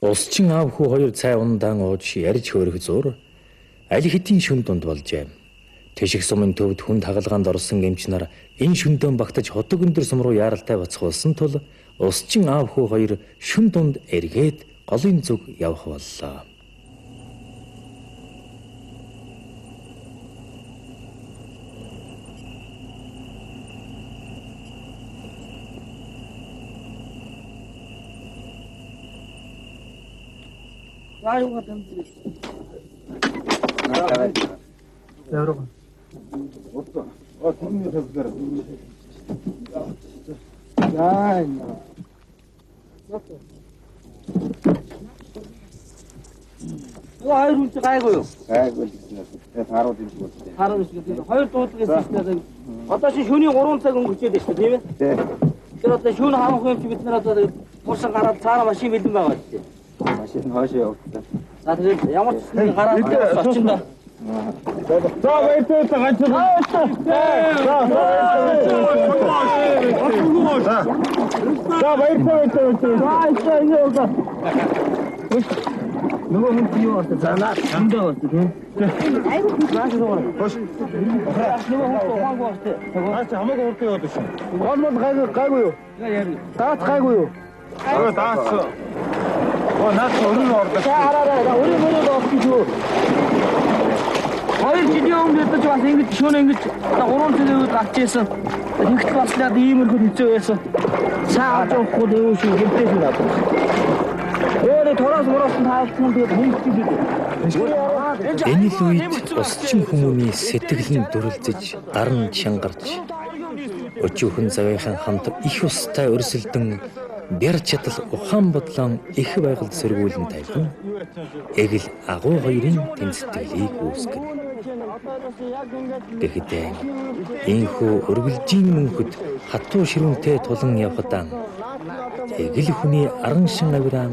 Усчин аав хүү хоёр цай ундаан ууж ярьж хөөрөх зур аль хэдийн шүн дунд болжээ. Тэших сумын төвд хүнд хагалгаанд орсон эмч нар энэ шүндөн багтаж хотог өндөр сум руу яаралтай бацхуулсан тул усчин аав хүү хоёр шүн дунд эргээд голын зүг явах боллоо. 아이고 덤지. 여러분. 없어. 돈이 없어. 야, 아이고 진짜 아이고요. 아이고 진짜. 바로 드시고. 바로 드시고. хоёр дуудлагаас одоо чи шөнийн 3 цаг өнгөрчээд байна шүү дээ, тийм ээ? Тий. Тэр одоо шөнө хаамх юм чи бид нар одоо мурсан гараад цаана машин бэлэн байгаа шүү дээ. Машин хаашаа явуулсан. За тэгээд ямар ч зүйл гараад очиндоо. За баяртай ганц. За баяртай. нөгөө хүн юу болтой занаа өндөө болтой тийм. Айгу зааш нөгөө. Хош. Нөгөө хүн хаагүй болтой. Аач хамаагүй болтой яваад шүү. Гол гайгүй юу? Яа. Таац гайгүй юу? Гайгүй таац. Оо наац өрөө ордог. Араа өрөө орчих. Хоёр жилийн өмнө дэвж бас ингэж шөнө ингэж 3 жилийн үед авчихсан. Тэгтэл баслаад иймэрхүү хэцүү байсан. Саа авч явахгүй дэвш шүү хэмтэй шүү надад. Өөдөө тороос мороос таалцсан тэгээд хөнгөж идэв. Энэ л үед усчин хүмүүний сэтгэл нь дүрлзэж, гар нь чангарч, өчүүхэн завийнхан хамт их устай өрсөлдөн бяр чадал ухаан бодлон их байгальд сэргүүлэн тавьсан. Эгэл агуу хоёрын тэмцэтгэлийг үүсгэнэ. Тэгэхдээ энхүү өргөлжийн мөнхөд хатуу ширүүнтэй тулан явхдаа эгэл хүний аран шин авираа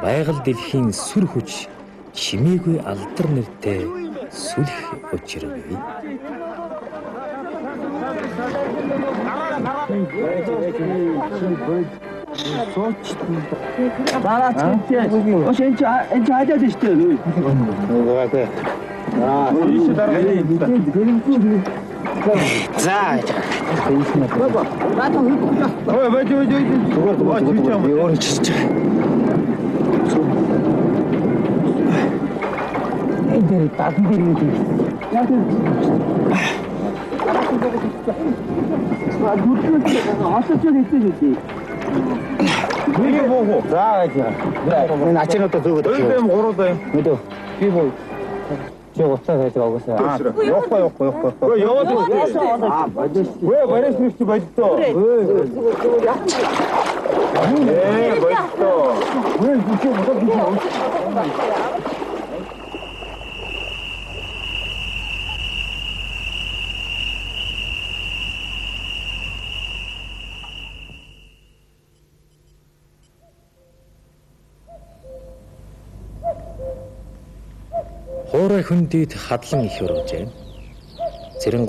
байгаль дэлхийн сүр хүч чимээгүй алдар нэртэй сүлх учирвэ. Бараач энэ хажаад штэ нүү. Нөгөө ийш дараа. За. Баба, бата хөө. Ой, байж. Өөр чиж. энэ таадан дээр юм. Яг нь. Асууж хэлсэн. Нэг боо. За яа. Энэ ачаануудаа зүгөөд. Ой, юм 3 даа. Мэдөө. Би боо. Чөө уцаа байж байгаас. Явахгүй. Ой, яваад үү. Бодож. Ой, барайс нүрч бодтоо. Бодтоо. Ой, чи Хоорой хүндийд хадлан их өрөөжээ. Цэрэн